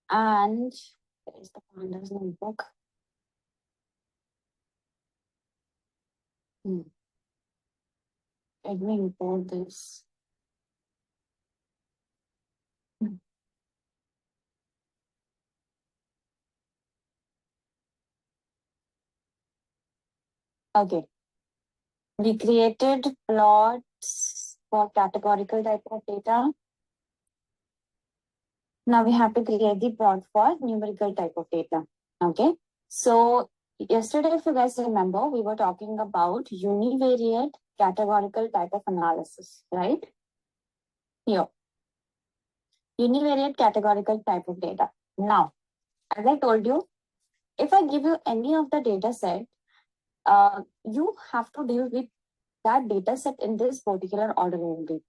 And there is the pandas notebook. Let me import this. Okay. We created plots for categorical type of data. Now we have to create the plot for numerical type of data. Okay. So yesterday, if you guys remember, we were talking about univariate categorical type of analysis, right? Here. Univariate categorical type of data. Now, as I told you, if I give you any of the data set, you have to deal with that data set in this particular order only,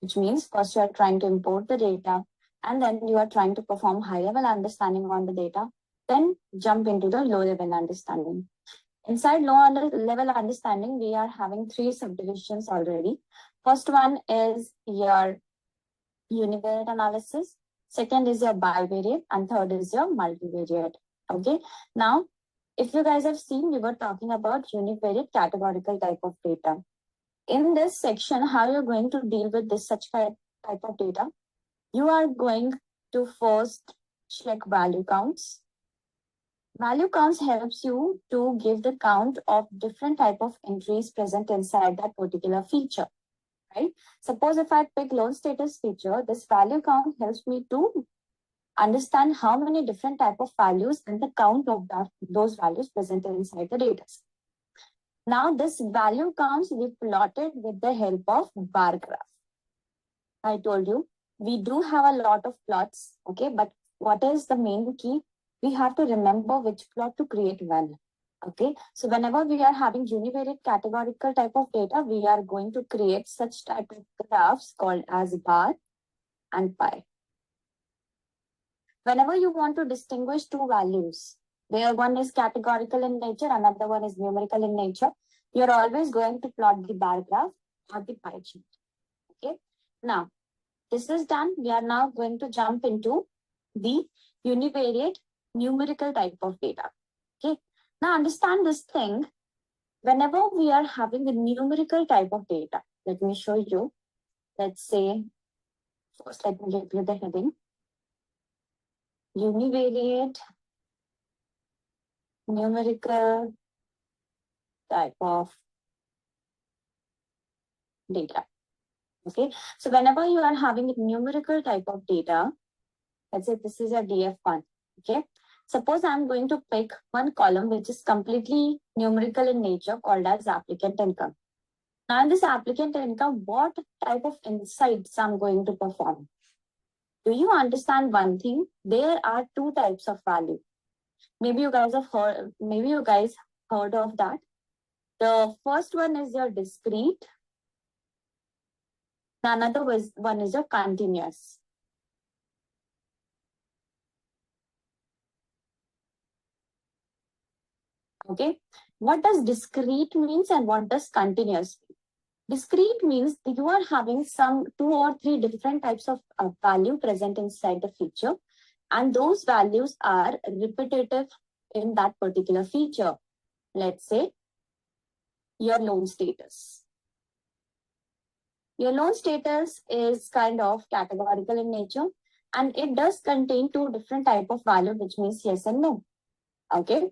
which means first you are trying to import the data and then you are trying to perform high level understanding on the data, then jump into the low level understanding. Inside low level understanding, we are having three subdivisions already. First one is your univariate analysis. Second is your bivariate, and third is your multivariate. Okay. Now, if you guys have seen, we were talking about univariate categorical type of data. In this section, how you're going to deal with this such type of data, you are going to first check value counts. Value counts helps you to give the count of different type of entries present inside that particular feature, right? Suppose if I pick loan status feature, this value count helps me to understand how many different type of values and the count of those values present inside the data. Now this value counts we plotted with the help of bar graph. I told you we do have a lot of plots, okay, but what is the main key? We have to remember which plot to create when. Okay, so whenever we are having univariate categorical type of data, we are going to create such type of graphs called as bar and pi. Whenever you want to distinguish two values, where one is categorical in nature, another one is numerical in nature, you're always going to plot the bar graph or the pie chart. Okay, now this is done. We are now going to jump into the univariate numerical type of data. Okay, now understand this thing. Whenever we are having a numerical type of data, let me show you. Let's say, first let me give you the heading. Univariate numerical type of data. Okay, so whenever you are having a numerical type of data, let's say this is a DF1. Okay, suppose I'm going to pick one column which is completely numerical in nature called as applicant income. Now in this applicant income, what type of insights I'm going to perform? Do you understand one thing? There are two types of value. Maybe you guys heard of that. The first one is your discrete. The another one is your continuous. Okay, what does discrete means and what does continuous mean? Discrete means that you are having some 2 or 3 different types of value present inside the feature, and those values are repetitive in that particular feature. Let's say your loan status. Your loan status is kind of categorical in nature, and it does contain 2 different type of value, which means yes and no. Okay.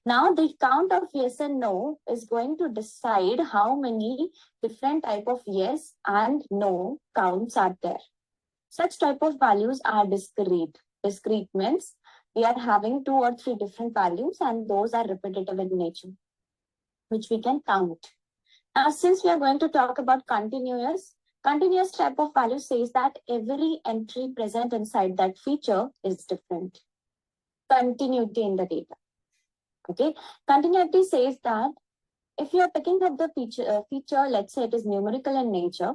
Now the count of yes and no is going to decide how many different type of yes and no counts are there. Such type of values are discrete. Discrete means we are having 2 or 3 different values and those are repetitive in nature, which we can count. Now, since we are going to talk about continuous type of value says that every entry present inside that feature is different. Continuity in the data. Okay, continuity says that if you are picking up the feature, let's say it is numerical in nature,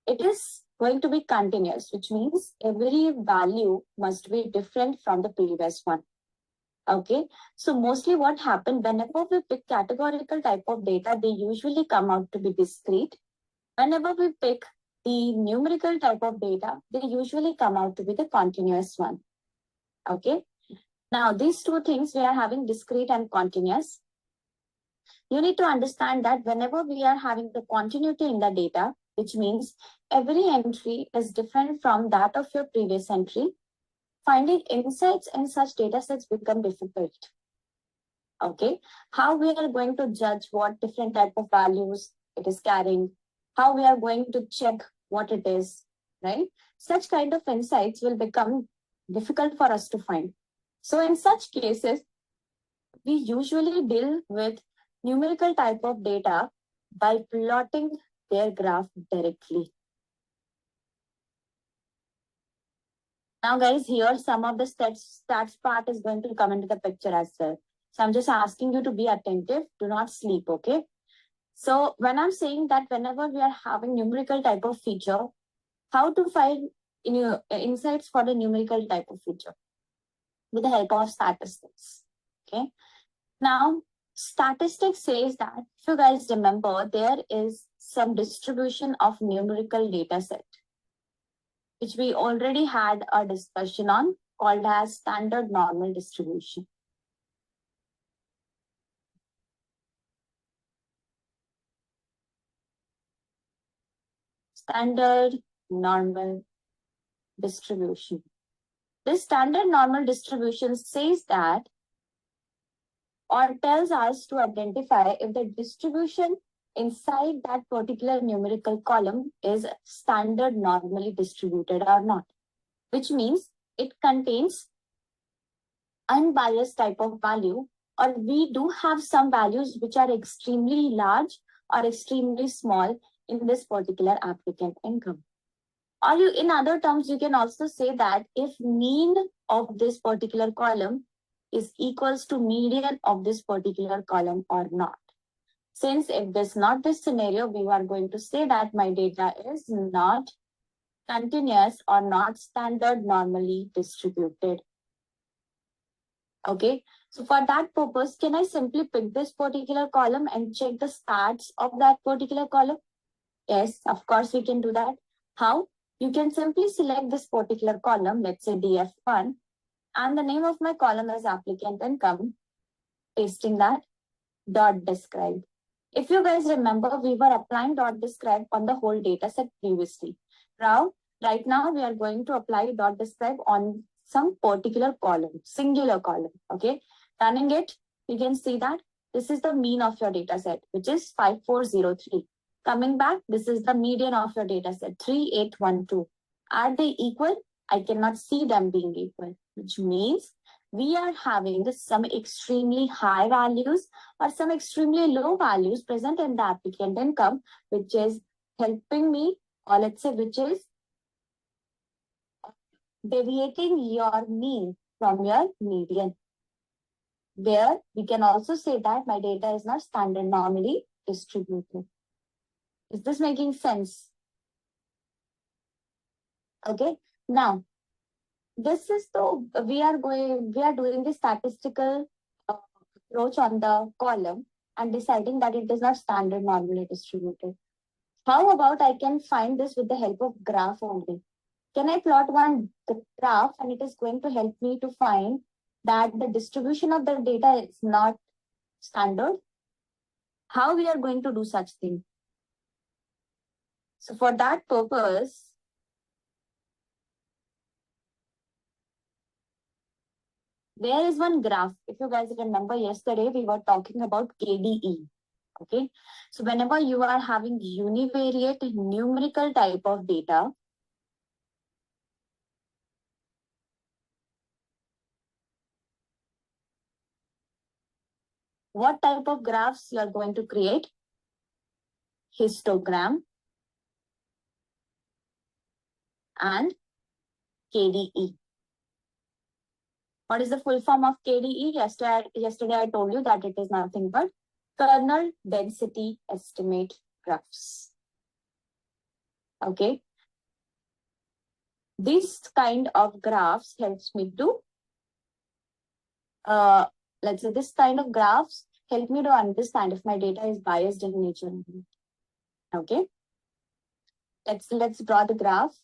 it is going to be continuous, which means every value must be different from the previous one. Okay, so mostly what happened whenever we pick categorical type of data, they usually come out to be discrete. Whenever we pick the numerical type of data, they usually come out to be the continuous one. Okay. Now, these two things we are having discrete and continuous. You need to understand that whenever we are having the continuity in the data, which means every entry is different from that of your previous entry, finding insights in such data sets become difficult. Okay, how we are going to judge what different type of values it is carrying, how we are going to check what it is, right? Such kind of insights will become difficult for us to find. So in such cases, we usually deal with numerical type of data by plotting their graph directly. Now guys, here some of the stats part is going to come into the picture as well. So I'm just asking you to be attentive, do not sleep, okay? So when I'm saying that whenever we are having numerical type of feature, how to find insights for the numerical type of feature? With the help of statistics, okay? Now, statistics says that, if you guys remember, there is some distribution of numerical data set, which we already had a discussion on, called as standard normal distribution. Standard normal distribution. This standard normal distribution says that, or tells us to identify if the distribution inside that particular numerical column is standard normally distributed or not, which means it contains unbiased type of value, or we do have some values which are extremely large or extremely small in this particular applicant income. Or you, in other terms, you can also say that if mean of this particular column is equals to median of this particular column or not. Since if this not this scenario, we are going to say that my data is not continuous or not standard normally distributed. Okay, so for that purpose, can I simply pick this particular column and check the stats of that particular column? Yes, of course we can do that. How? You can simply select this particular column, let's say DF1, and the name of my column is applicant income, pasting that, dot describe. If you guys remember, we were applying dot describe on the whole data set previously. Now, right now we are going to apply dot describe on some particular column, singular column, okay? Running it, you can see that this is the mean of your data set, which is 5403. Coming back, this is the median of your data set, 3812. Are they equal? I cannot see them being equal, which means we are having some extremely high values or some extremely low values present in the applicant income, which is helping me, or let's say, which is deviating your mean from your median. Where we can also say that my data is not standard normally distributed. Is this making sense? Okay. Now, this is the we are doing the statistical approach on the column and deciding that it is not standard normally distributed. How about I can find this with the help of graph only? Can I plot one graph and it is going to help me to find that the distribution of the data is not standard? How we are going to do such thing? So for that purpose, there is one graph. If you guys remember yesterday, we were talking about KDE. Okay. So whenever you are having univariate numerical type of data, what type of graphs you are going to create? Histogram and KDE. What is the full form of KDE? Yesterday I told you that it is nothing but kernel density estimate graphs. Okay. This kind of graphs helps me to, let's say this kind of graphs help me to understand if my data is biased in nature. Okay. Let's draw the graph.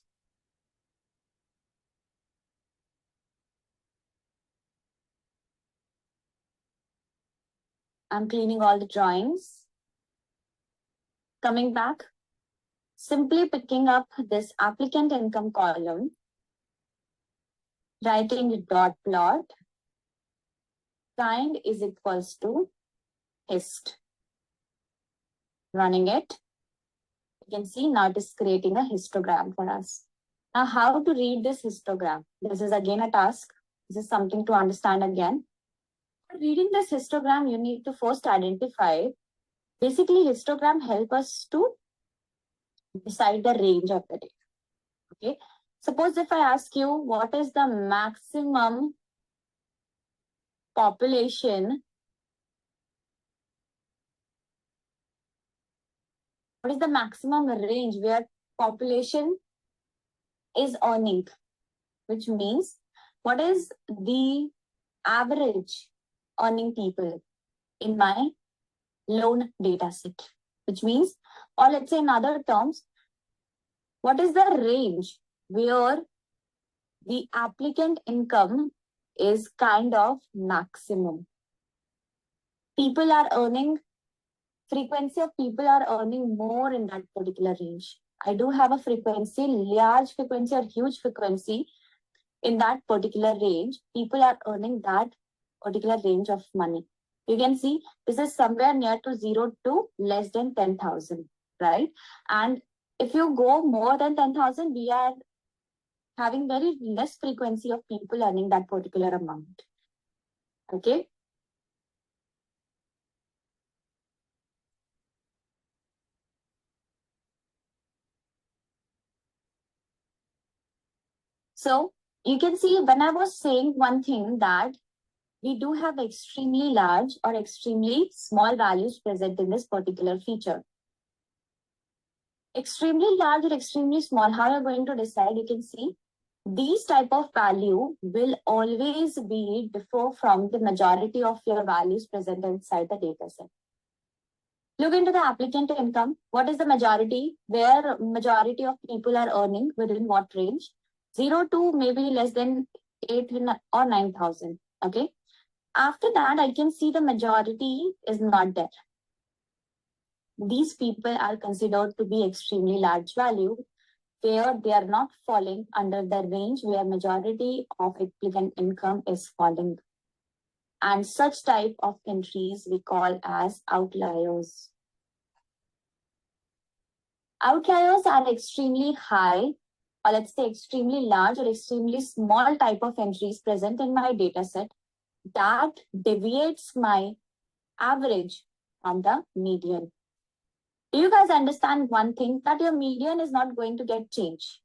I'm cleaning all the drawings. Coming back, simply picking up this applicant income column, writing dot plot, kind is equals to hist. Running it, you can see now it is creating a histogram for us. Now, how to read this histogram? This is again a task. This is something to understand again. For reading this histogram, you need to first identify. Basically, histogram help us to decide the range of the data. Okay. Suppose if I ask you what is the maximum population, what is the maximum range where population is earning, which means what is the average earning people in my loan data set, which means, or let's say in other terms, what is the range where the applicant income is kind of maximum. People are earning, frequency of people are earning more in that particular range. I do have a frequency, large frequency or huge frequency in that particular range. People are earning that particular range of money. You can see this is somewhere near to 0 to less than 10,000, right? And if you go more than 10,000, we are having very less frequency of people earning that particular amount. Okay. So you can see when I was saying one thing that we do have extremely large or extremely small values present in this particular feature. Extremely large or extremely small, how you're going to decide, you can see these type of value will always be differ from the majority of your values present inside the data set. Look into the applicant income. What is the majority? Where majority of people are earning within what range? 0 to maybe less than 8 or 9,000. Okay. After that, I can see the majority is not there. These people are considered to be extremely large value, where they are not falling under the range where majority of applicant income is falling. And such type of entries we call as outliers. Outliers are extremely high, or let's say extremely large or extremely small type of entries present in my data set that deviates my average from the median. Do you guys understand one thing, that your median is not going to get changed?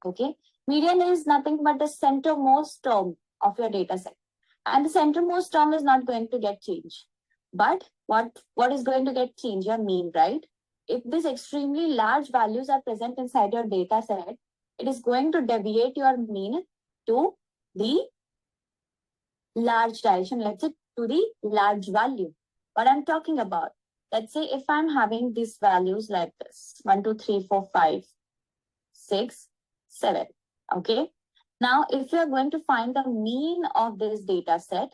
Okay. Median is nothing but the centermost term of your data set. And the centermost term is not going to get changed. But what is going to get changed? Your mean, right? If these extremely large values are present inside your data set, it is going to deviate your mean to the large direction, let's say to the large value. What I'm talking about, let's say if I'm having these values like this, 1, 2, 3, 4, 5, 6, 7. Okay. Now, if you're going to find the mean of this data set,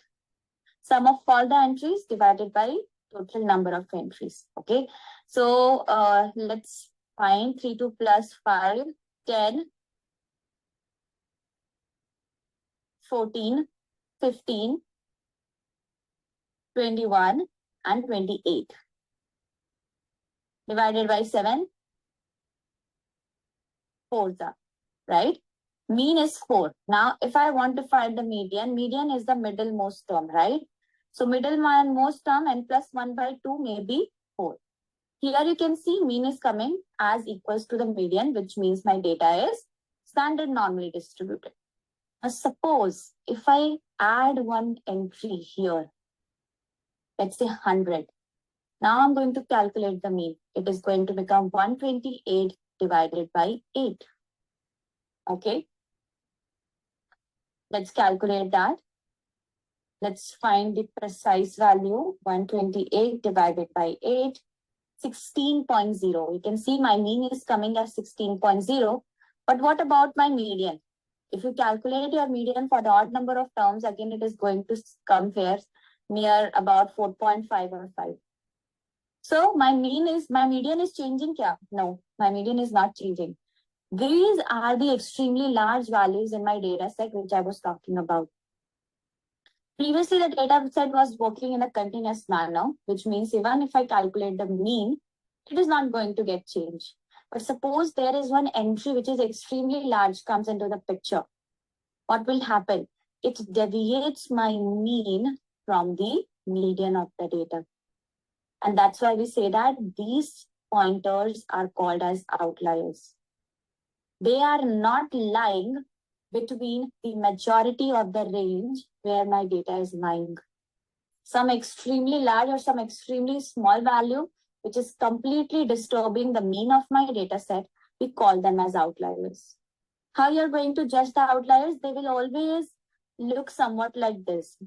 sum of all the entries divided by total number of entries. Okay. So let's find 3, 2 plus 5, 10, 14, 15, 21, and 28. Divided by 7, 4, right? Mean is 4. Now, if I want to find the median, median is the middlemost term, right? So middlemost term n plus 1 by 2 may be 4. Here you can see mean is coming as equals to the median, which means my data is standard normally distributed. Now, suppose if I add one entry here, let's say 100. Now I'm going to calculate the mean. It is going to become 128 divided by 8. Okay. Let's calculate that. Let's find the precise value. 128 divided by 8, 16.0. You can see my mean is coming as 16.0. But what about my median? If you calculate your median for the odd number of terms, again, it is going to come here near about 4.5 or 5. So my median is changing kya? No, my median is not changing. These are the extremely large values in my data set, which I was talking about. Previously, the data set was working in a continuous manner, which means even if I calculate the mean, it is not going to get changed. But suppose there is one entry which is extremely large comes into the picture. What will happen? It deviates my mean from the median of the data. And that's why we say that these pointers are called as outliers. They are not lying between the majority of the range where my data is lying. Some extremely large or some extremely small value, which is completely disturbing the mean of my data set, we call them as outliers. How you're going to judge the outliers? They will always look somewhat like this.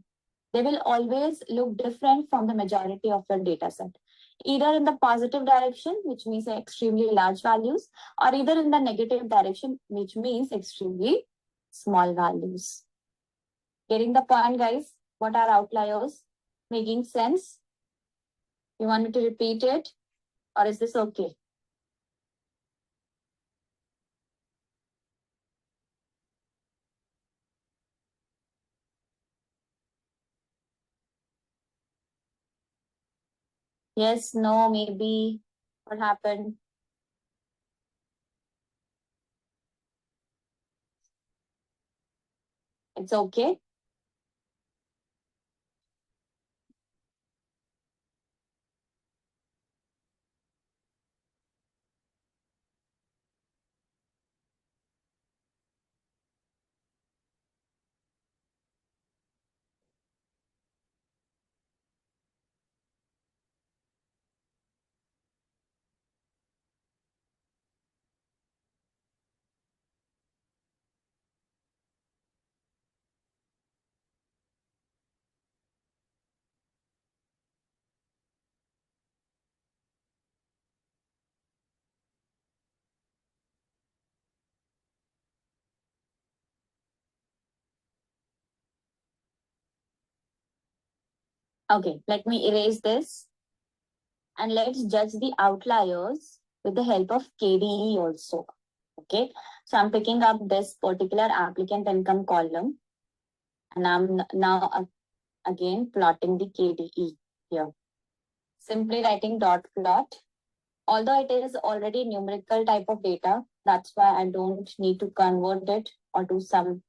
They will always look different from the majority of your data set, either in the positive direction, which means extremely large values, or either in the negative direction, which means extremely small values. Getting the point, guys? What are outliers? Making sense? You want me to repeat it, or is this okay? Yes, no, maybe. What happened? It's okay. Okay, let me erase this. And let's judge the outliers with the help of KDE also. Okay, so I'm picking up this particular applicant income column, and I'm now again plotting the KDE here. Simply writing dot plot. Although it is already numerical type of data, that's why I don't need to convert it or do some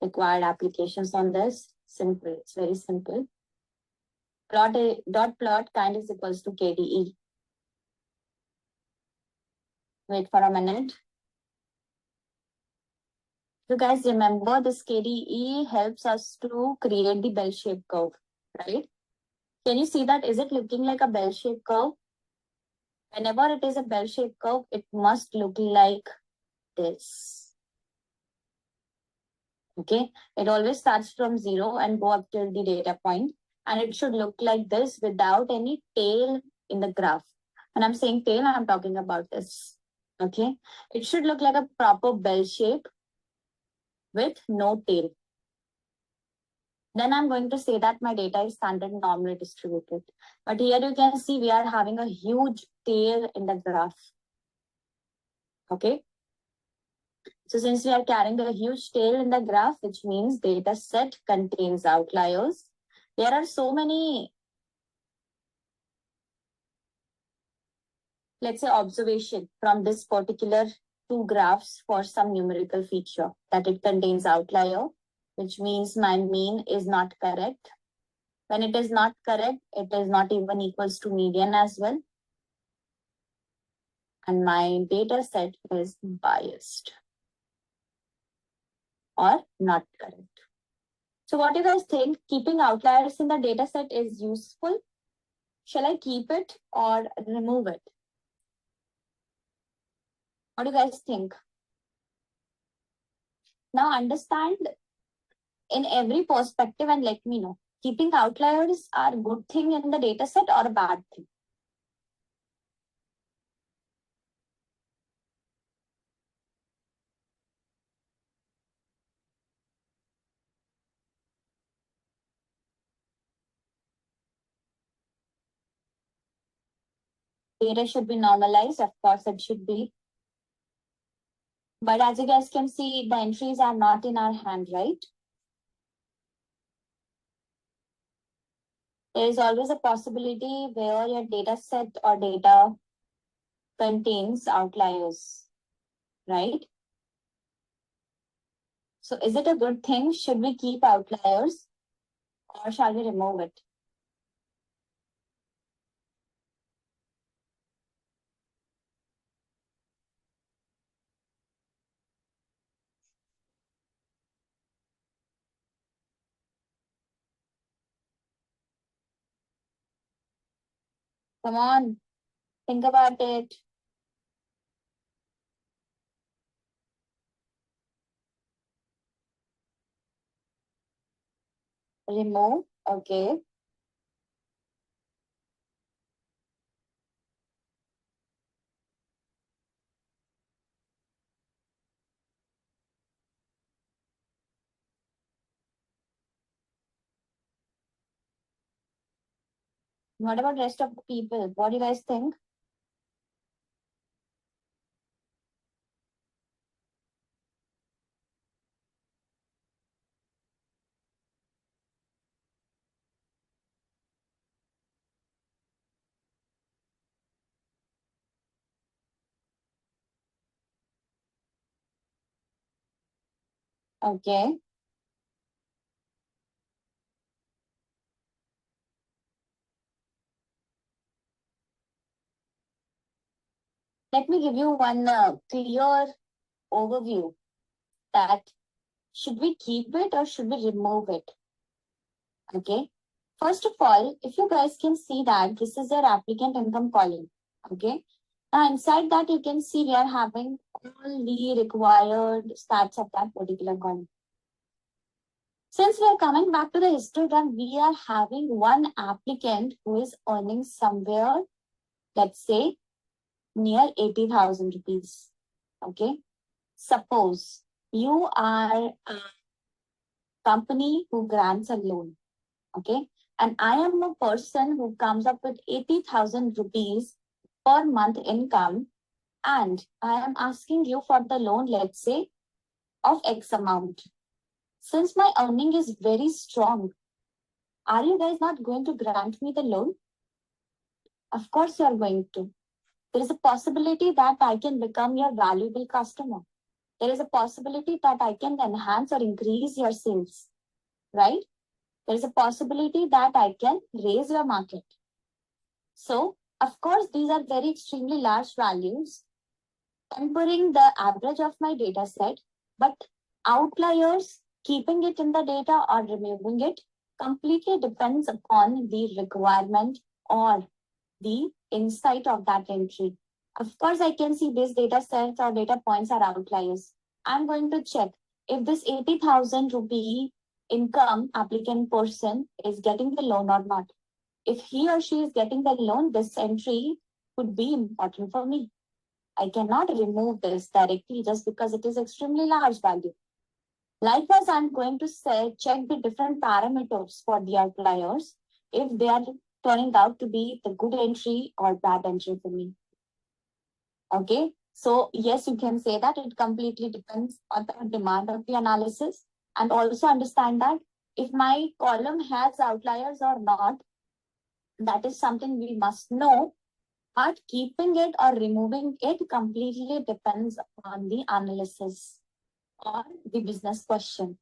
required applications on this. Simple, it's very simple. Dot plot kind is equals to KDE. Wait for a minute. You guys remember this KDE helps us to create the bell-shaped curve, right? Can you see that? Is it looking like a bell-shaped curve? Whenever it is a bell-shaped curve, it must look like this. Okay, it always starts from 0 and go up till the data point, and it should look like this without any tail in the graph. When I'm saying tail, I'm talking about this. Okay, it should look like a proper bell shape with no tail. Then I'm going to say that my data is standard normally distributed. But here you can see we are having a huge tail in the graph. Okay. So since we are carrying a huge tail in the graph, which means data set contains outliers, there are so many, let's say, observation from this particular two graphs for some numerical feature that it contains outlier, which means my mean is not correct. When it is not correct, it is not even equals to median as well. And my data set is biased or not correct. So what do you guys think? Keeping outliers in the data set is useful? Shall I keep it or remove it? What do you guys think? Now understand in every perspective and let me know. Keeping outliers are a good thing in the data set or a bad thing? Data should be normalized. Of course, it should be. But as you guys can see, the entries are not in our hand, right? There is always a possibility where your data set or data contains outliers, right? So is it a good thing? Should we keep outliers or shall we remove it? Come on, think about it. Remove, okay. What about rest of the people? What do you guys think? Okay. Let me give you one clear overview that should we keep it or should we remove it? Okay. First of all, if you guys can see that this is your applicant income column. Okay. Now inside that you can see we are having all the required stats of that particular column. Since we are coming back to the histogram, we are having one applicant who is earning somewhere, let's say, near 80,000 rupees. Okay. Suppose you are a company who grants a loan. Okay. And I am a person who comes up with 80,000 rupees per month income. And I am asking you for the loan, let's say, of X amount. Since my earning is very strong, are you guys not going to grant me the loan? Of course, you are going to. There is a possibility that I can become your valuable customer. There is a possibility that I can enhance or increase your sales, right? There is a possibility that I can raise your market. So, of course, these are very extremely large values, comparing the average of my data set, but outliers, keeping it in the data or removing it, completely depends upon the requirement or the insight of that entry. Of course, I can see these data sets or data points are outliers. I'm going to check if this 80,000 rupee income applicant person is getting the loan or not. If he or she is getting the loan, this entry could be important for me. I cannot remove this directly just because it is extremely large value. Likewise, I'm going to say check the different parameters for the outliers if they are turning out to be the good entry or bad entry for me. Okay, so yes, you can say that it completely depends on the demand of the analysis, and also understand that if my column has outliers or not, that is something we must know. But keeping it or removing it completely depends on the analysis or the business question.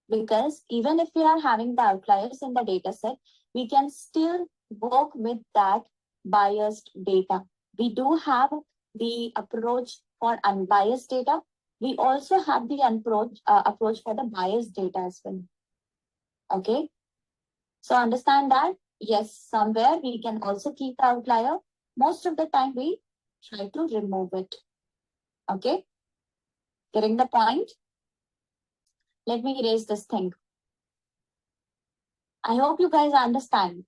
Because even if we are having the outliers in the data set, we can still work with that biased data. We do have the approach for unbiased data. We also have the approach for the biased data as well. Okay. So understand that, yes, somewhere we can also keep the outlier. Most of the time we try to remove it. Okay. Getting the point? Let me erase this thing. I hope you guys understand.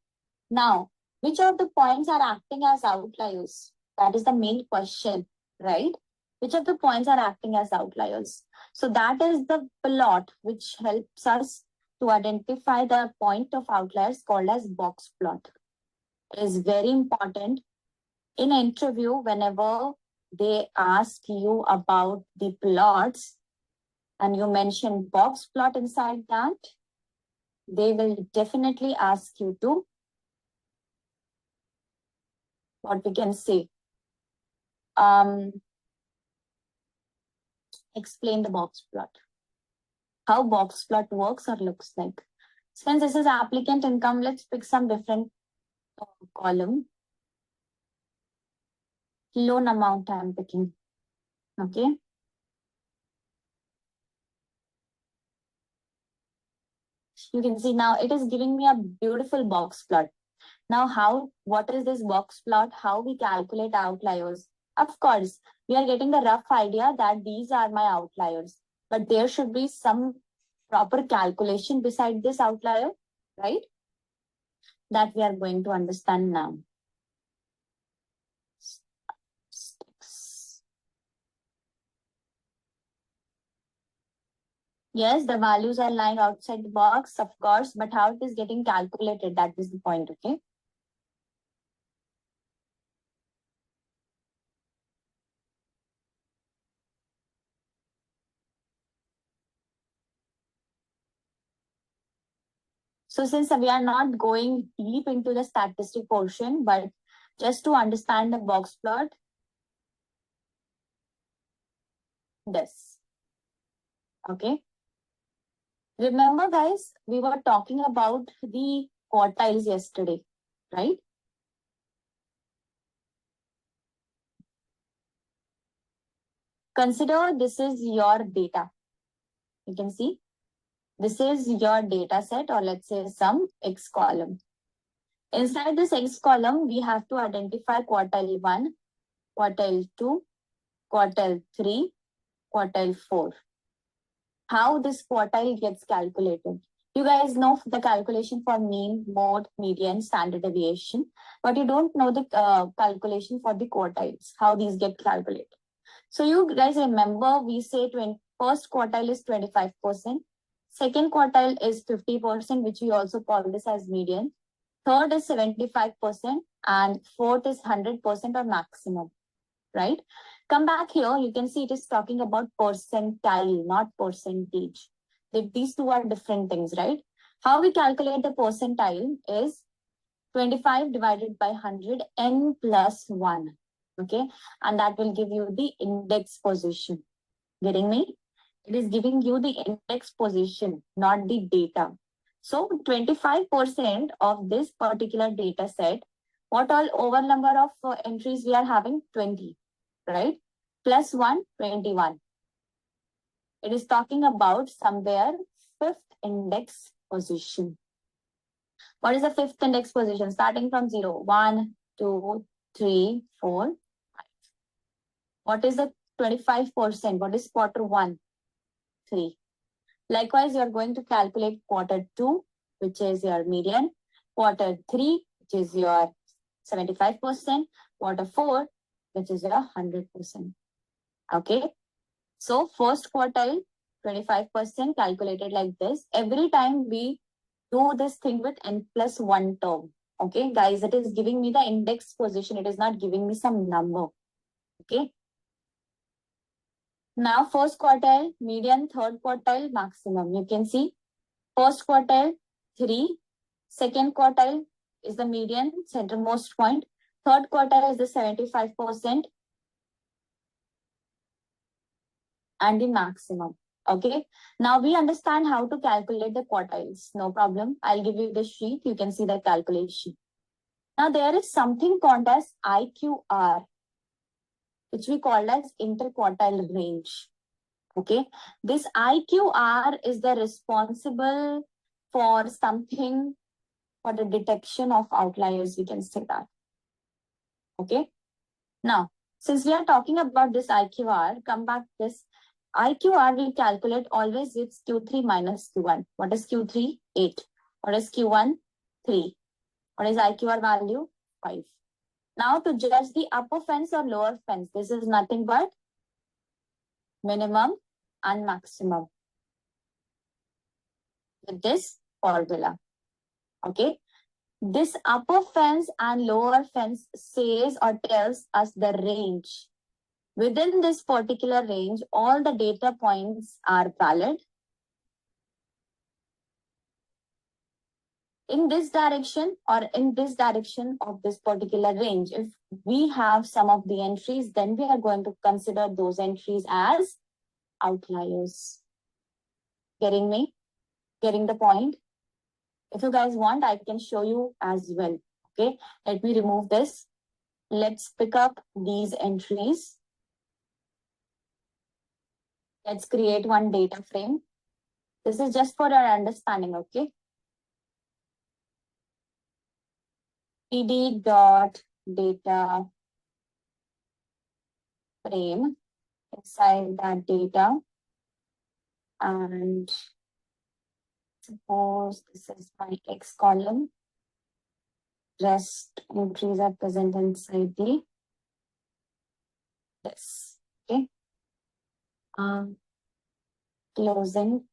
Now, which of the points are acting as outliers? That is the main question, right? Which of the points are acting as outliers? So that is the plot which helps us to identify the point of outliers called as box plot. It is very important In interview, whenever they ask you about the plots and you mention box plot inside that, they will definitely ask you to, what we can say, explain the box plot, how box plot works or looks like. Since this is applicant income, let's pick some different column. Loan amount I'm picking. Okay. You can see now it is giving me a beautiful box plot. Now, what is this box plot? How we calculate outliers? Of course, we are getting the rough idea that these are my outliers, but there should be some proper calculation beside this outlier, right? That we are going to understand now. Yes, the values are lying outside the box, of course, but how it is getting calculated, that is the point, okay? So since we are not going deep into the statistic portion, but just to understand the box plot, this, okay? Remember guys, we were talking about the quartiles yesterday, right? Consider this is your data. You can see this is your data set, or let's say some X column. Inside this X column, we have to identify quartile 1, quartile 2, quartile 3, quartile 4. How this quartile gets calculated? You guys know the calculation for mean, mode, median, standard deviation, but you don't know the calculation for the quartiles, how these get calculated. So you guys remember we say first quartile is 25%, second quartile is 50%, which we also call this as median, third is 75%, and fourth is 100% or maximum, right? Come back here, you can see it is talking about percentile, not percentage. These two are different things, right? How we calculate the percentile is 25 divided by 100, n plus 1, okay? And that will give you the index position. Getting me? It is giving you the index position, not the data. So 25% of this particular data set, what all over number of entries we are having? 20, right? Plus 1, 21. It is talking about somewhere fifth index position. What is the fifth index position? Starting from 0, 1, 2, 3, 4, 5. What is the 25%? What is quarter 1? 3. Likewise, you are going to calculate quarter 2, which is your median, quarter 3, which is your 75%, quarter 4, which is your 100%. Okay. So first quartile, 25% calculated like this. Every time we do this thing with n plus 1 term. Okay, guys, it is giving me the index position. It is not giving me some number. Okay. Now, first quartile, median, third quartile, maximum. You can see first quartile, 3. Second quartile is the median, centermost point. Third quartile is the 75% and the maximum. Okay. Now we understand how to calculate the quartiles. No problem. I'll give you the sheet. You can see the calculation. Now there is something called as IQR, which we call as interquartile range. Okay. This IQR is the responsible for something, for the detection of outliers. We can say that. Okay. Now, since we are talking about this IQR, come back this IQR we calculate always with Q3 minus Q1. What is Q3? 8. What is Q1? 3. What is IQR value? 5. Now to judge the upper fence or lower fence, this is nothing but minimum and maximum with this formula. Okay. This upper fence and lower fence says or tells us the range. Within this particular range, all the data points are valid. In this direction or in this direction of this particular range, if we have some of the entries, then we are going to consider those entries as outliers. Getting me? Getting the point? If you guys want, I can show you as well. Okay, let me remove this. Let's pick up these entries. Let's create one data frame. This is just for our understanding, okay? pd dot data frame. Inside that data, and suppose this is my X column. Rest entries are present inside the this. Okay. Closing.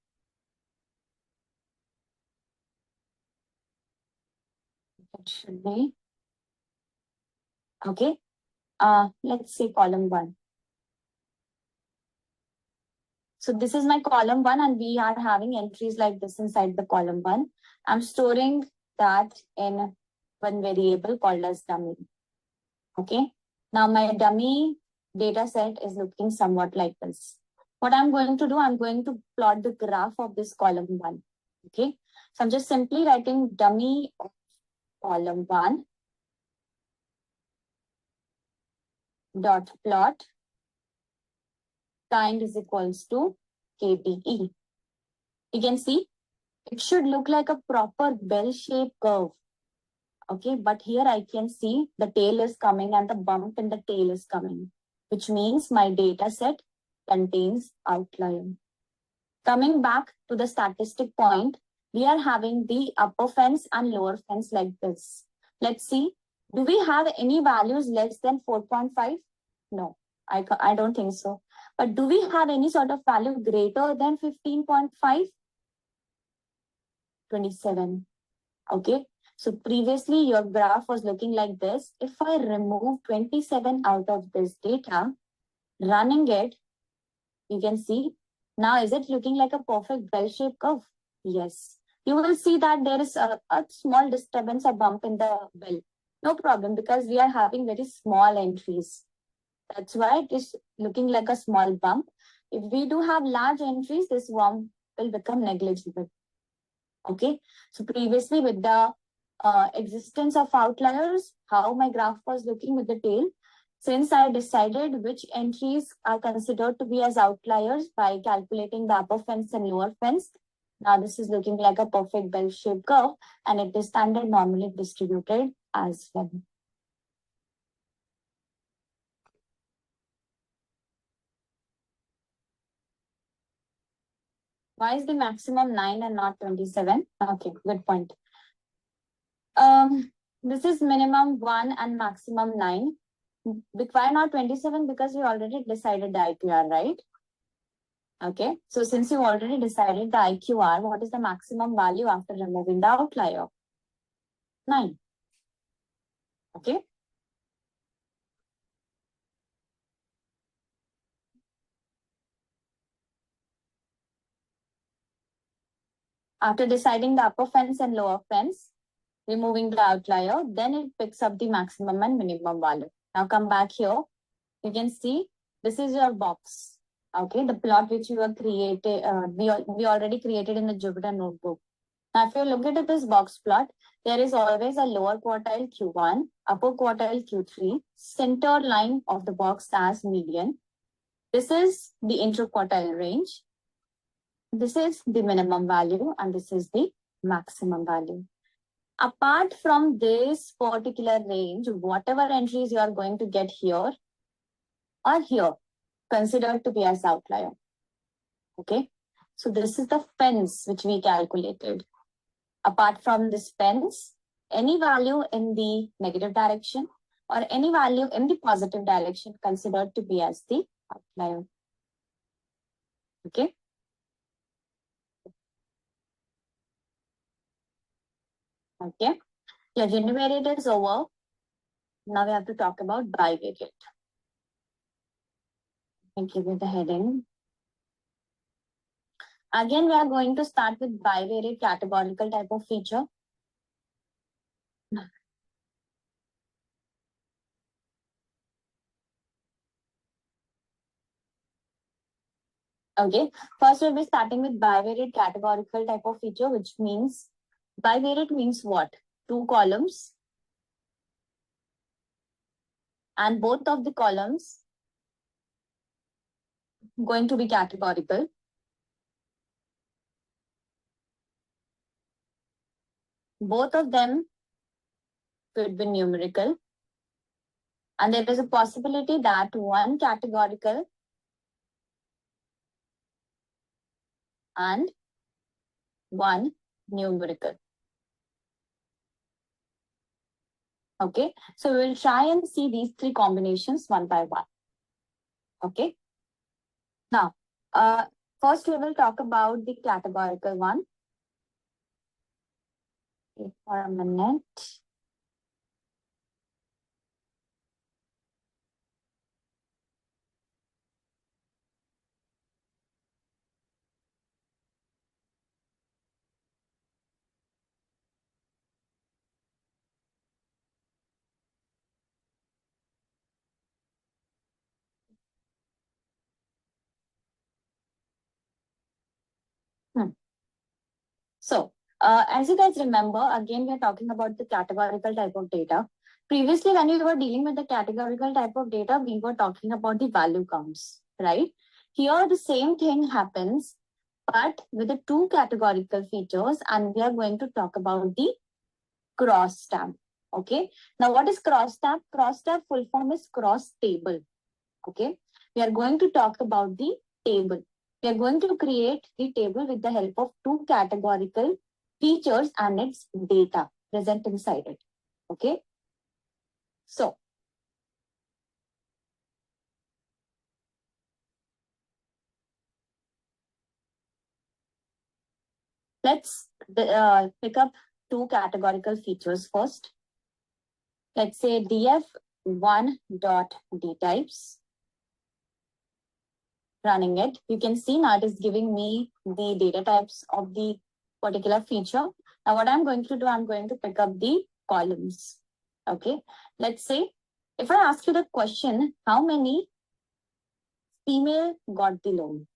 It should be okay. Let's say column 1. So this is my column 1, and we are having entries like this inside the column 1. I'm storing that in one variable called as dummy. Okay. Now my dummy data set is looking somewhat like this. What I'm going to do, I'm going to plot the graph of this column 1. Okay. So I'm just simply writing dummy of column 1 dot plot kind is equals to KBE. You can see it should look like a proper bell-shaped curve. Okay, but here I can see the tail is coming and the bump in the tail is coming, which means my data set contains outlier. Coming back to the statistic point, we are having the upper fence and lower fence like this. Let's see, do we have any values less than 4.5? No, I don't think so. But do we have any sort of value greater than 15.5? 27. Okay. So previously your graph was looking like this. If I remove 27 out of this data, running it, you can see, now is it looking like a perfect bell-shaped curve? Yes. You will see that there is a small disturbance or bump in the bell. No problem, because we are having very small entries. That's why it is looking like a small bump. If we do have large entries, this bump will become negligible. Okay. So previously with the existence of outliers, how my graph was looking with the tail, since I decided which entries are considered to be as outliers by calculating the upper fence and lower fence, now this is looking like a perfect bell-shaped curve, and it is standard normally distributed as well. Why is the maximum 9 and not 27? Okay, good point. This is minimum 1 and maximum 9. Why not 27? Because we already decided the IQR, right? Okay. So since you already decided the IQR, what is the maximum value after removing the outlier? 9. Okay. After deciding the upper fence and lower fence, removing the outlier, then it picks up the maximum and minimum value. Now come back here. You can see this is your box. Okay, the plot which you have created, we already created in the Jupyter notebook. Now, if you look at this box plot, there is always a lower quartile Q1, upper quartile Q3, center line of the box as median. This is the interquartile range. This is the minimum value, and this is the maximum value. Apart from this particular range, whatever entries you are going to get here or here, considered to be as outlier. Okay, so this is the fence which we calculated. Apart from this fence, any value in the negative direction or any value in the positive direction considered to be as the outlier. Okay. Okay. Your univariate is over. Now we have to talk about bivariate. I'll give you the heading. Again, we are going to start with bivariate categorical type of feature. Okay, first we'll be starting with bivariate categorical type of feature, which means bivariate means what? Two columns, and both of the columns going to be categorical. Both of them could be numerical, and there is a possibility that one categorical and one numerical. Okay, so we will try and see these three combinations one by one. Okay, now first we will talk about the categorical one. Wait for a minute. So, as you guys remember, again, we're talking about the categorical type of data. Previously, when we were dealing with the categorical type of data, we were talking about the value counts, right? Here, the same thing happens, but with the two categorical features, and we are going to talk about the cross tab. Okay. Now, what is cross tab? Cross tab full form is cross table. Okay. We are going to talk about the table. We are going to create the table with the help of two categorical features and its data present inside it. Okay. So, let's pick up two categorical features first. Let's say df1.dtypes. Running it, you can see now it is giving me the data types of the particular feature. Now what I'm going to do, I'm going to pick up the columns. Okay, let's say if I ask you the question, how many female got the loan?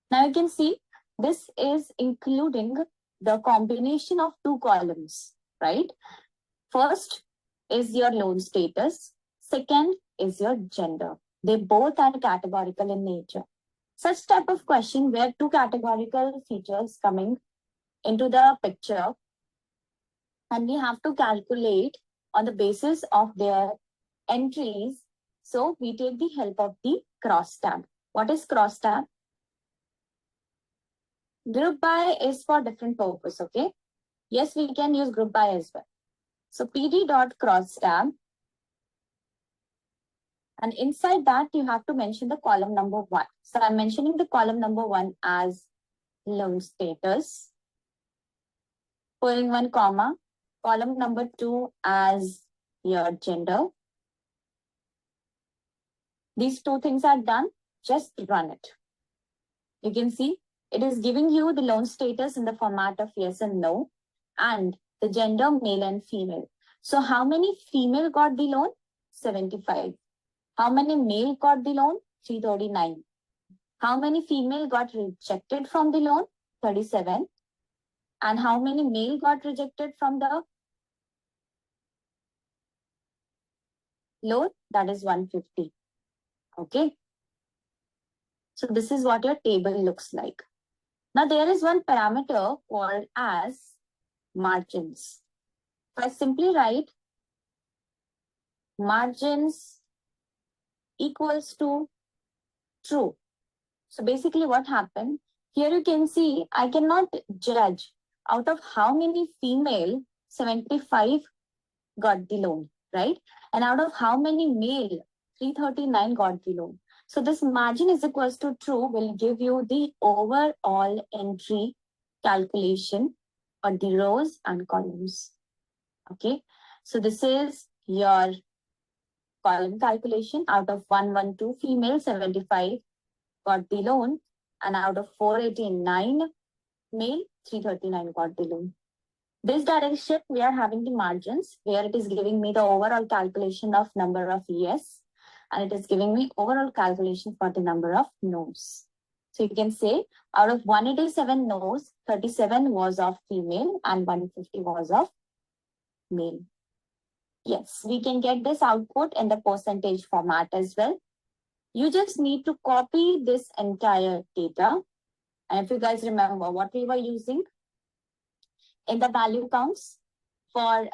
Now you can see this is including the combination of two columns, right? First is your loan status. Second is your gender. They both are categorical in nature. Such type of question where two categorical features coming into the picture, and we have to calculate on the basis of their entries. So we take the help of the cross tab. What is cross tab? Group by is for different purpose, okay? Yes, we can use group by as well. So pd dot cross tab, and inside that you have to mention the column number 1. So I'm mentioning the column number 1 as loan status, pulling 1 comma, column number 2 as your gender. These two things are done, just run it. You can see it is giving you the loan status in the format of yes and no, and the gender male and female. So how many female got the loan? 75. How many male got the loan? 339. How many female got rejected from the loan? 37. And how many male got rejected from the loan? That is 150. Okay. So this is what your table looks like. Now there is one parameter called as margins. So I simply write margins equals to true. So basically what happened, here you can see I cannot judge out of how many female 75 got the loan, right? And out of how many male 339 got the loan. So this margin is equals to true will give you the overall entry calculation for the rows and columns. Okay. So this is your column calculation. Out of 112 female, 75 got the loan, and out of 489 male, 339 got the loan. This direction, we are having the margins where it is giving me the overall calculation of number of yes, and it is giving me overall calculation for the number of no's. So you can say out of 187 no's, 37 was of female and 150 was of male. Yes, we can get this output in the percentage format as well. You just need to copy this entire data. And if you guys remember what we were using in the value counts for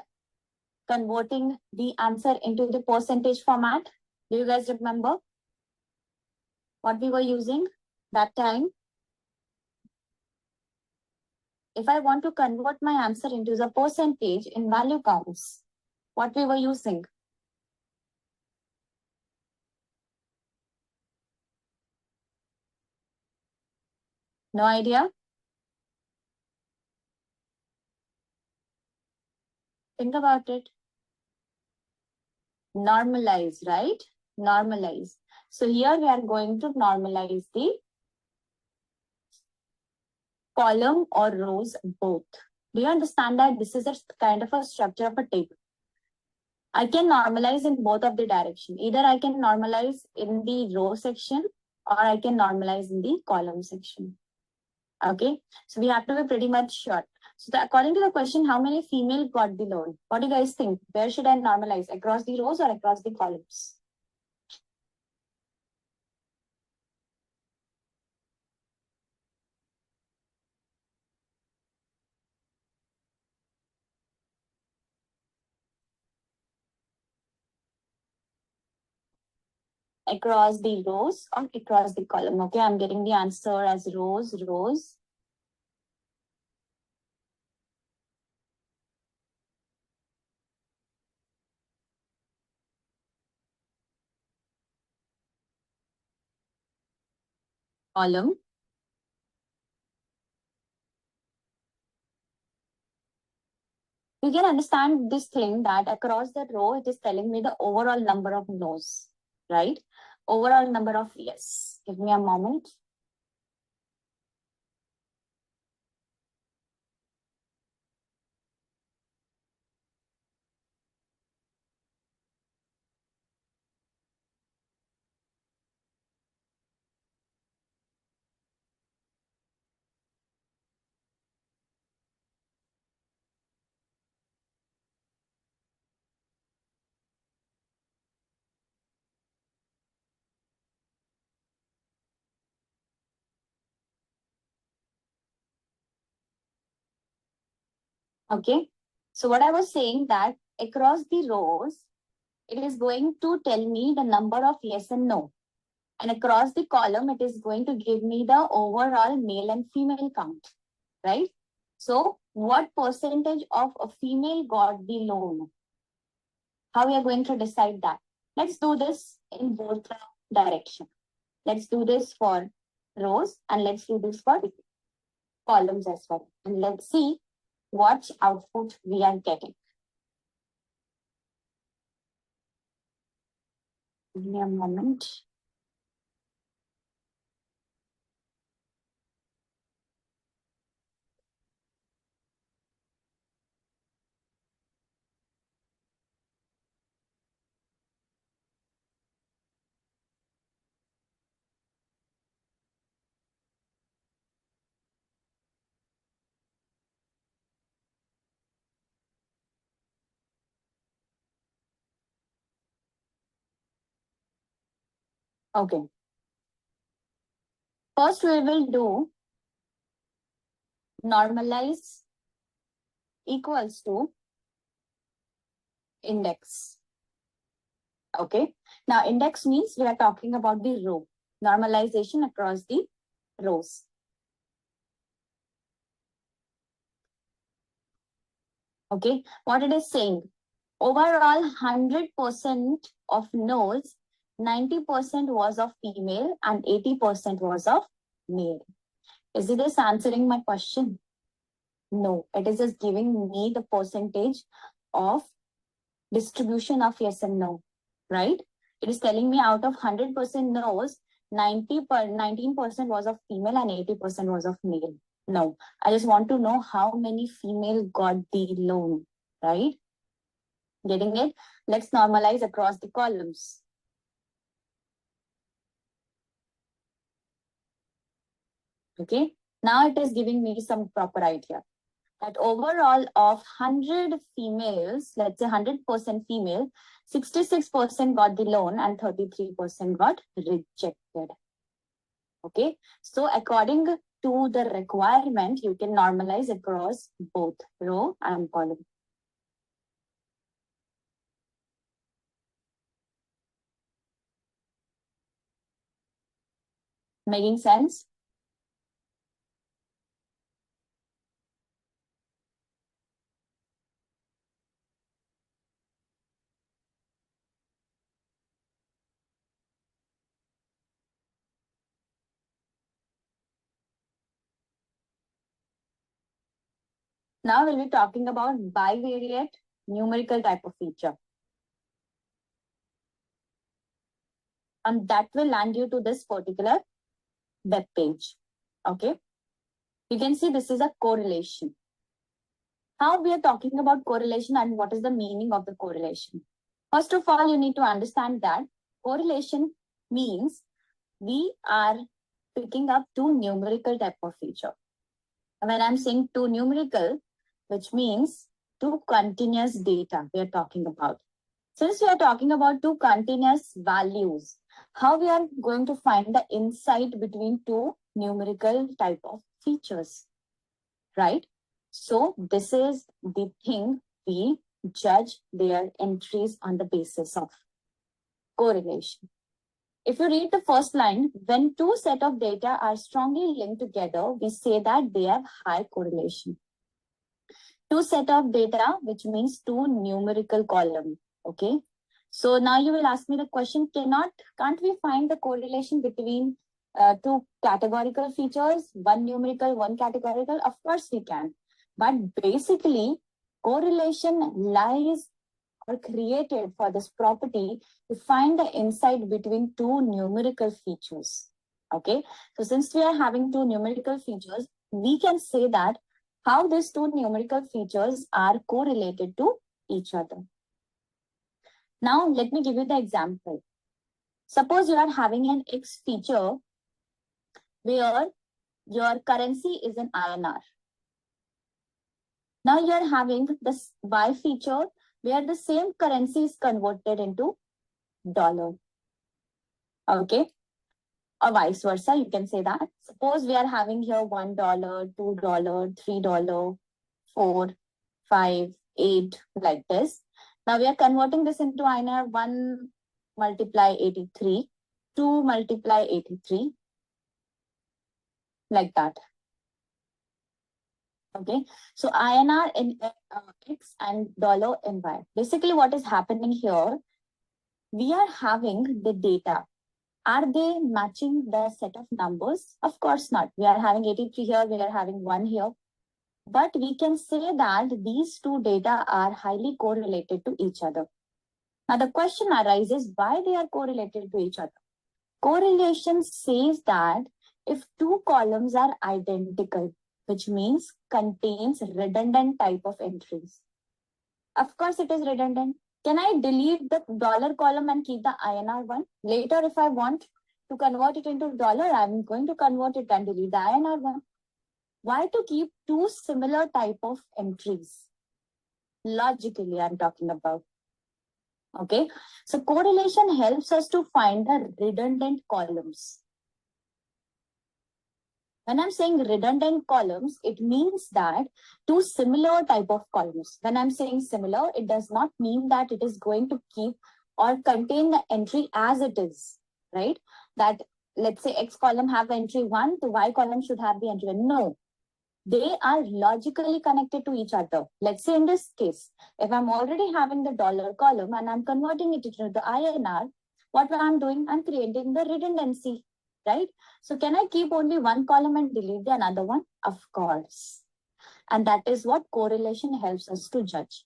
converting the answer into the percentage format, do you guys remember what we were using that time? If I want to convert my answer into the percentage in value counts, what we were using? No idea? Think about it. Normalize, right? Normalize. So here we are going to normalize the column or rows both. Do you understand that this is a kind of a structure of a table? I can normalize in both of the direction. Either I can normalize in the row section or I can normalize in the column section. Okay, so we have to be pretty much sure. So according to the question, how many female got the loan? What do you guys think? Where should I normalize? Across the rows or across the columns? Across the rows or across the column? Okay, I'm getting the answer as rows, rows. Column. You can understand this thing that across the row, it is telling me the overall number of no's, right? Overall number of yes. Give me a moment. Okay. So what I was saying that across the rows, it is going to tell me the number of yes and no. And across the column, it is going to give me the overall male and female count, right? So what percentage of a female got the loan? How we are going to decide that? Let's do this in both direction. Let's do this for rows and let's do this for columns as well. And let's see what output we are getting. Give me a moment. Okay. First, we will do normalize equals to index. Okay. Now, index means we are talking about the row. Normalization across the rows. Okay. What it is saying? Overall, 100% of no's 90% was of female and 80% was of male. Is this answering my question? No, it is just giving me the percentage of distribution of yes and no, right? It is telling me out of 100% no's, 19% was of female and 80% was of male. No, I just want to know how many female got the loan, right? Getting it? Let's normalize across the columns. Okay, now it is giving me some proper idea that overall of 100 females, let's say 100% female, 66% got the loan and 33% got rejected. Okay, so according to the requirement, you can normalize across both row and column. Making sense? Now we'll be talking about bivariate numerical type of feature. And that will land you to this particular web page. Okay. You can see this is a correlation. How we are talking about correlation and what is the meaning of the correlation? First of all, you need to understand that correlation means we are picking up two numerical type of feature. When I'm saying two numerical, which means two continuous data we are talking about. Since we are talking about two continuous values, how we are going to find the insight between two numerical type of features, right? So this is the thing we judge their entries on the basis of correlation. If you read the first line, when two set of data are strongly linked together, we say that they have high correlation. Two set of data, which means two numerical column. Okay. So now you will ask me the question, can't we find the correlation between two categorical features, one numerical, one categorical? Of course we can. But basically, correlation lies or created for this property to find the insight between two numerical features. Okay. So since we are having two numerical features, we can say that how these two numerical features are correlated to each other. Now, let me give you the example. Suppose you are having an X feature where your currency is in INR. Now you are having this Y feature where the same currency is converted into dollar. Okay. Or vice versa, you can say that. Suppose we are having here $1, $2, $3, 4, 5, 8, like this. Now we are converting this into INR. 1 multiply 83, 2 multiply 83, like that. Okay, so INR in X and dollar in Y. Basically, what is happening here? We are having the data. Are they matching the set of numbers? Of course not. We are having 83 here, we are having 1 here. But we can say that these two data are highly correlated to each other. Now the question arises, why they are correlated to each other? Correlation says that if two columns are identical, which means contains redundant type of entries. Of course it is redundant. Can I delete the dollar column and keep the INR one? Later, if I want to convert it into dollar, I'm going to convert it and delete the INR one. Why to keep two similar type of entries? Logically, I'm talking about. Okay, so correlation helps us to find the redundant columns. When I'm saying redundant columns, it means that two similar type of columns. When I'm saying similar, it does not mean that it is going to keep or contain the entry as it is, right? That let's say X column have the entry 1, the Y column should have the entry 1. No, they are logically connected to each other. Let's say in this case, if I'm already having the dollar column and I'm converting it into the INR, what I'm doing? I'm creating the redundancy, right? So can I keep only one column and delete the another one? Of course. And that is what correlation helps us to judge.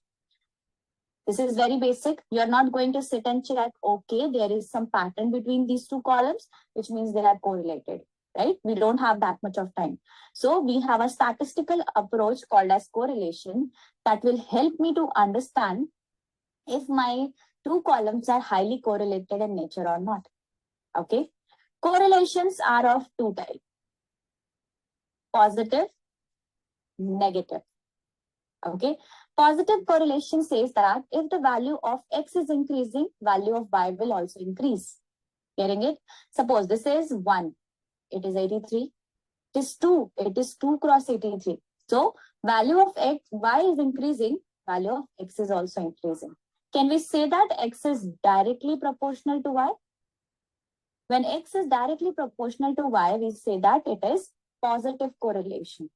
This is very basic. You're not going to sit and check, okay, there is some pattern between these two columns, which means they are correlated, right? We don't have that much of time. So we have a statistical approach called as correlation that will help me to understand if my two columns are highly correlated in nature or not. Okay. Correlations are of two types: positive, negative. Okay. Positive correlation says that if the value of X is increasing, value of Y will also increase. Getting it? Suppose this is 1, it is 83. It is 2, it is 2 cross 83. So value of X, Y is increasing, value of X is also increasing. Can we say that X is directly proportional to Y? When X is directly proportional to Y, we say that it is positive correlation.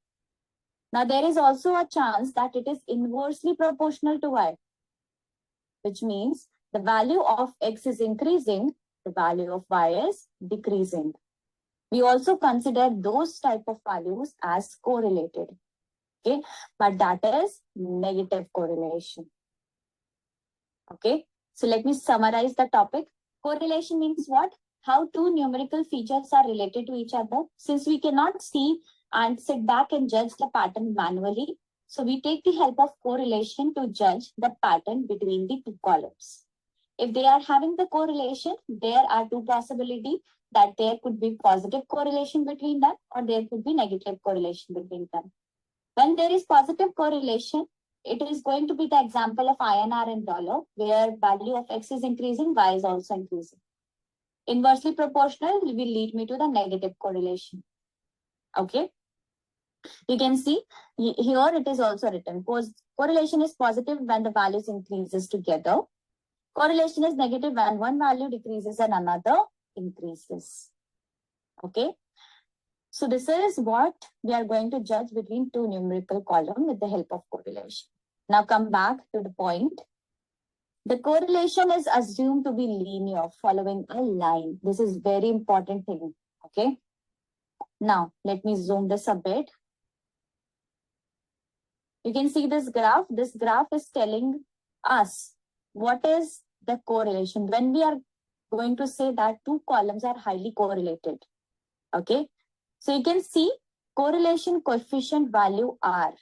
Now, there is also a chance that it is inversely proportional to Y, which means the value of X is increasing, the value of Y is decreasing. We also consider those type of values as correlated. Okay, but that is negative correlation. Okay, so let me summarize the topic. Correlation means what? How two numerical features are related to each other. Since we cannot see and sit back and judge the pattern manually, so we take the help of correlation to judge the pattern between the two columns. If they are having the correlation, there are two possibilities, that there could be positive correlation between them or there could be negative correlation between them. When there is positive correlation, it is going to be the example of INR and dollar, where value of X is increasing, Y is also increasing. Inversely proportional will lead me to the negative correlation. Okay. You can see here it is also written. Correlation is positive when the values increases together. Correlation is negative when one value decreases and another increases. Okay. So this is what we are going to judge between two numerical columns with the help of correlation. Now come back to the point. The correlation is assumed to be linear, following a line. This is very important thing. Okay. Now let me zoom this a bit. You can see this graph. This graph is telling us what is the correlation when we are going to say that two columns are highly correlated. Okay. So you can see correlation coefficient value R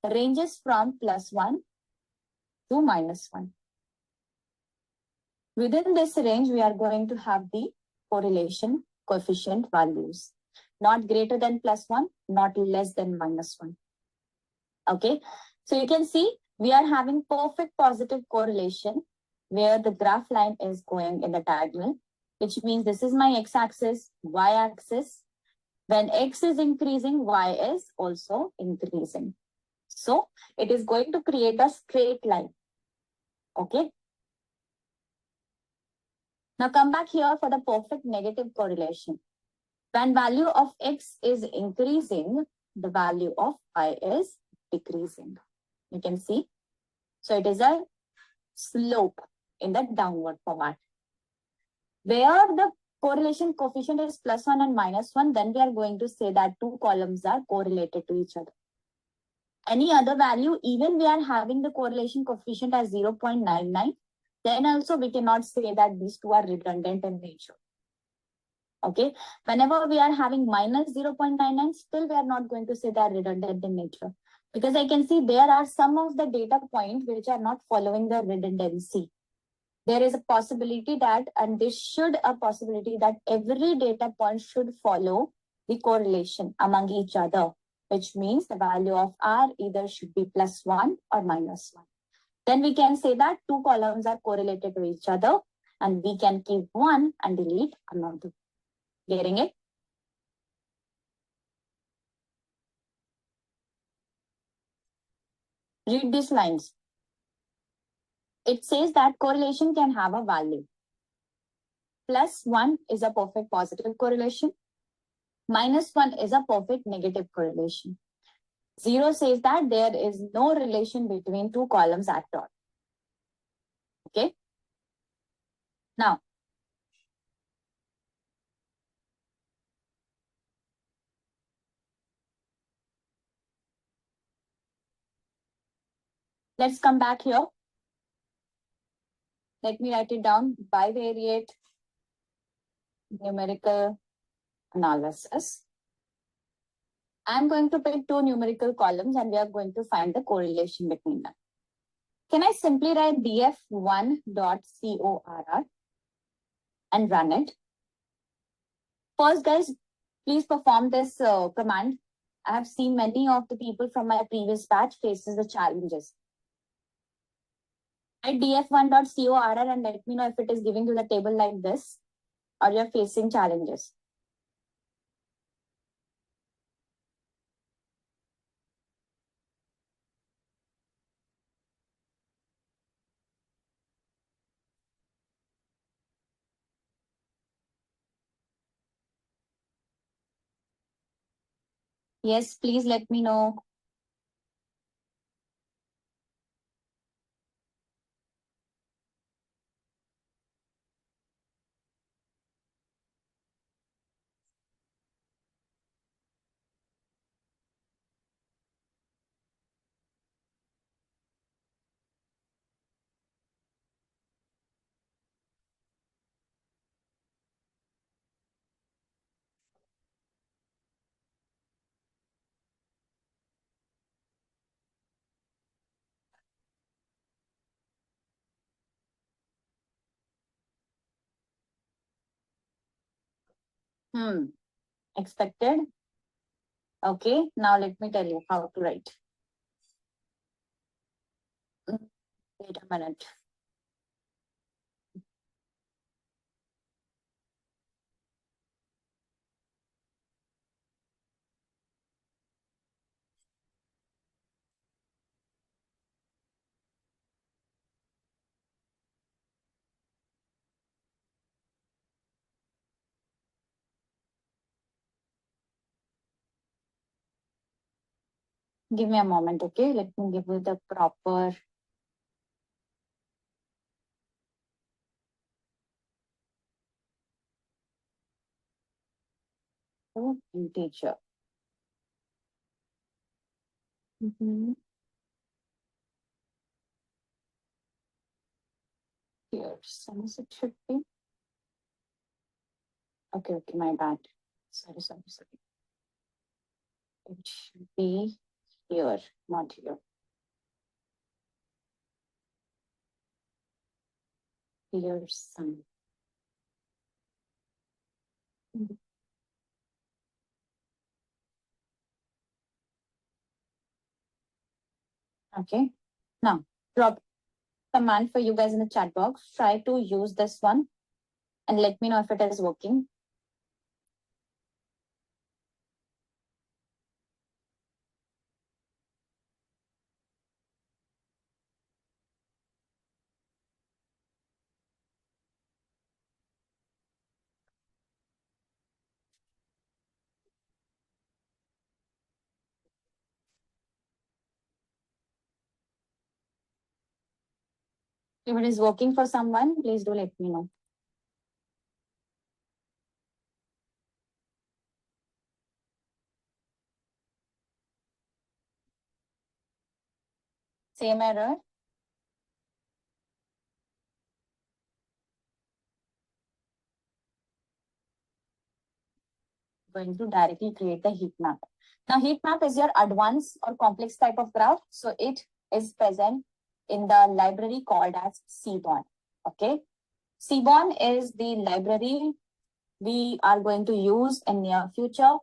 ranges from +1 to -1. Within this range, we are going to have the correlation coefficient values. Not greater than +1, not less than -1. Okay. So you can see we are having perfect positive correlation where the graph line is going in the diagonal, which means this is my x-axis, y-axis. When X is increasing, Y is also increasing. So it is going to create a straight line. Okay. Now come back here for the perfect negative correlation. When value of X is increasing, the value of Y is decreasing. You can see. So it is a slope in the downward format. Where the correlation coefficient is +1 and -1, then we are going to say that two columns are correlated to each other. Any other value, even we are having the correlation coefficient as 0.99, then also we cannot say that these two are redundant in nature. Okay. Whenever we are having -0.99, still we are not going to say they are redundant in nature. Because I can see there are some of the data points which are not following the redundancy. There is a possibility that, and this should a possibility that every data point should follow the correlation among each other, which means the value of R either should be +1 or -1. Then we can say that two columns are correlated to each other and we can keep one and delete another. Getting it? Read these lines. It says that correlation can have a value. +1 is a perfect positive correlation. -1 is a perfect negative correlation. 0 says that there is no relation between two columns at all. Okay. Now, let's come back here. Let me write it down. Bivariate numerical analysis. I'm going to pick two numerical columns and we are going to find the correlation between them. Can I simply write df1.corr and run it? First, guys, please perform this command. I have seen many of the people from my previous batch faces the challenges. Write df1.corr and let me know if it is giving you the table like this or you're facing challenges. Yes, please let me know. Expected. Okay, now let me tell you how to write. Wait a minute. Give me a moment, okay? Let me give you the proper integer. Here, since it should be. Okay, my bad. Sorry. It should be here, not here. Here's some. Okay, now drop command for you guys in the chat box. Try to use this one and let me know if it is working. If it is working for someone, please do let me know. Same error. Going to directly create the heat map. Now, heat map is your advanced or complex type of graph. So it is present in the library called as Seaborn. Okay. Seaborn is the library we are going to use in near future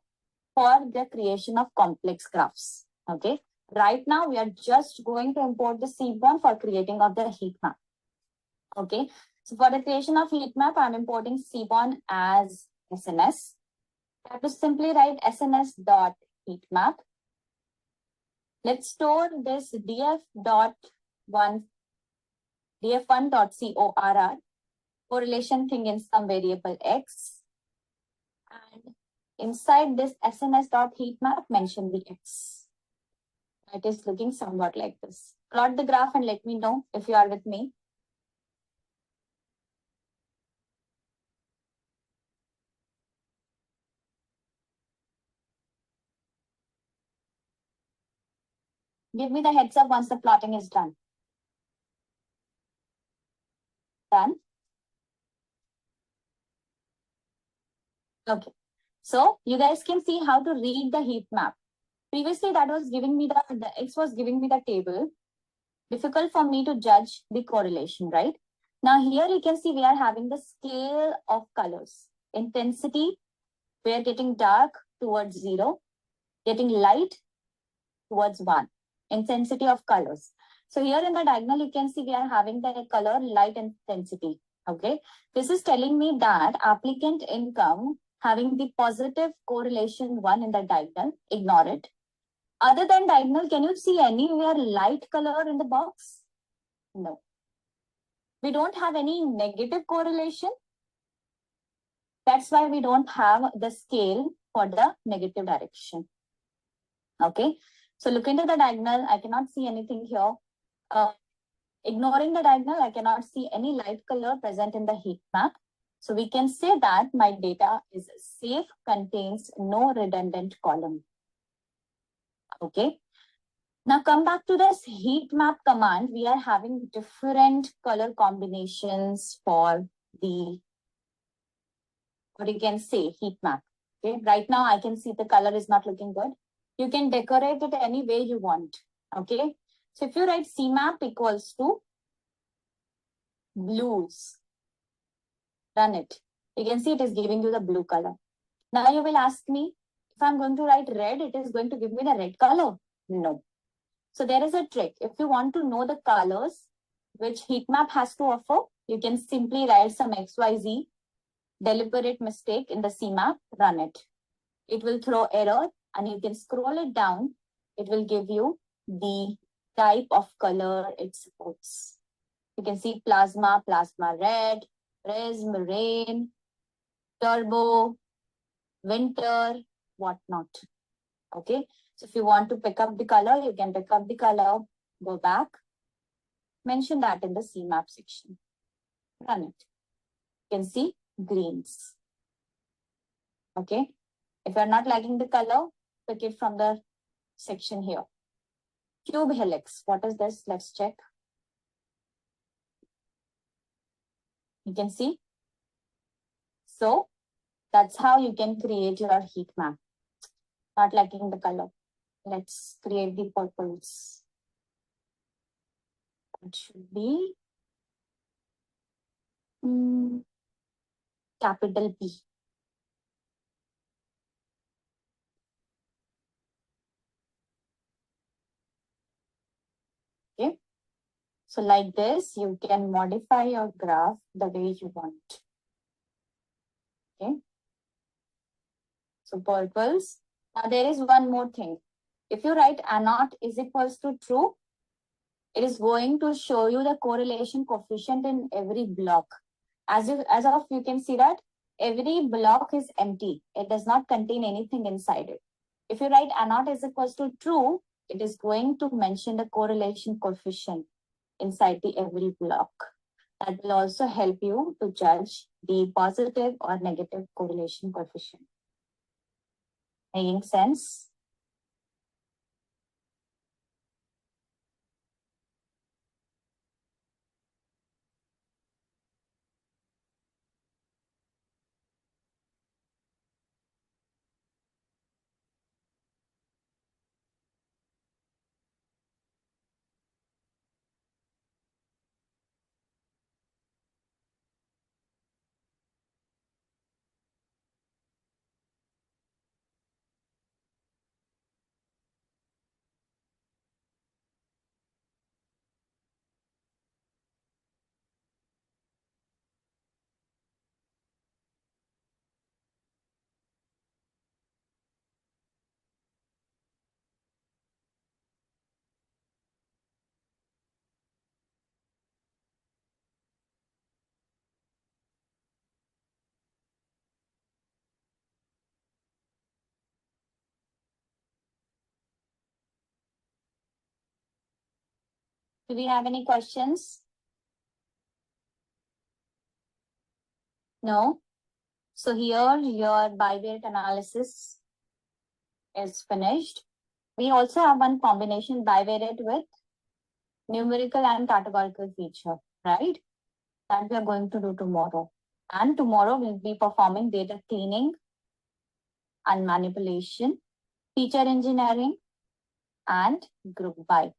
for the creation of complex graphs. Okay. Right now, we are just going to import the Seaborn for creating of the heat map. Okay. So for the creation of heat map, I'm importing Seaborn as SNS. I have to simply write sns.heatmap. Let's store this df1.corr correlation thing in some variable x. And inside this sns.heatmap, mention the x. It is looking somewhat like this. Plot the graph and let me know if you are with me. Give me the heads up once the plotting is done. Done? Okay. So you guys can see how to read the heat map. Previously, that was giving me the X was giving me the table. Difficult for me to judge the correlation, right? Now here you can see we are having the scale of colors. Intensity, we are getting dark towards 0, getting light towards 1. Intensity of colors. So here in the diagonal, you can see we are having the color light intensity. Okay. This is telling me that applicant income having the positive correlation 1 in the diagonal, ignore it. Other than diagonal, can you see anywhere light color in the box? No. We don't have any negative correlation. That's why we don't have the scale for the negative direction. Okay. So look into the diagonal. I cannot see anything here. Ignoring the diagonal, I cannot see any light color present in the heat map. So we can say that my data is safe, contains no redundant column. Okay. Now come back to this heat map command. We are having different color combinations for the, what you can say, heat map. Okay. Right now I can see the color is not looking good. You can decorate it any way you want. Okay. So if you write CMAP equals to blues, run it. You can see it is giving you the blue color. Now you will ask me, if I'm going to write red, it is going to give me the red color. No. So there is a trick. If you want to know the colors which heat map has to offer, you can simply write some XYZ deliberate mistake in the CMAP, run it. It will throw error and you can scroll it down. It will give you the type of color it supports. You can see plasma, plasma red, prism, rain, turbo, winter, whatnot. Okay. So if you want to pick up the color, you can pick up the color, go back, mention that in the CMAP section. Run it. You can see greens. Okay. If you're not liking the color, pick it from the section here. Cube helix. What is this? Let's check. You can see. So that's how you can create your heat map. Not liking the color. Let's create the purples. It should be capital P. Okay. So like this, you can modify your graph the way you want. Okay. So purples. Now there is one more thing. If you write A0 is equals to true, it is going to show you the correlation coefficient in every block. As of you can see that every block is empty. It does not contain anything inside it. If you write A0 is equals to true, it is going to mention the correlation coefficient inside the every block. That will also help you to judge the positive or negative correlation coefficient. Making sense? Do we have any questions? No? So here your bivariate analysis is finished. We also have one combination bivariate with numerical and categorical feature, right? That we are going to do tomorrow. And tomorrow we'll be performing data cleaning and manipulation, feature engineering, and group by.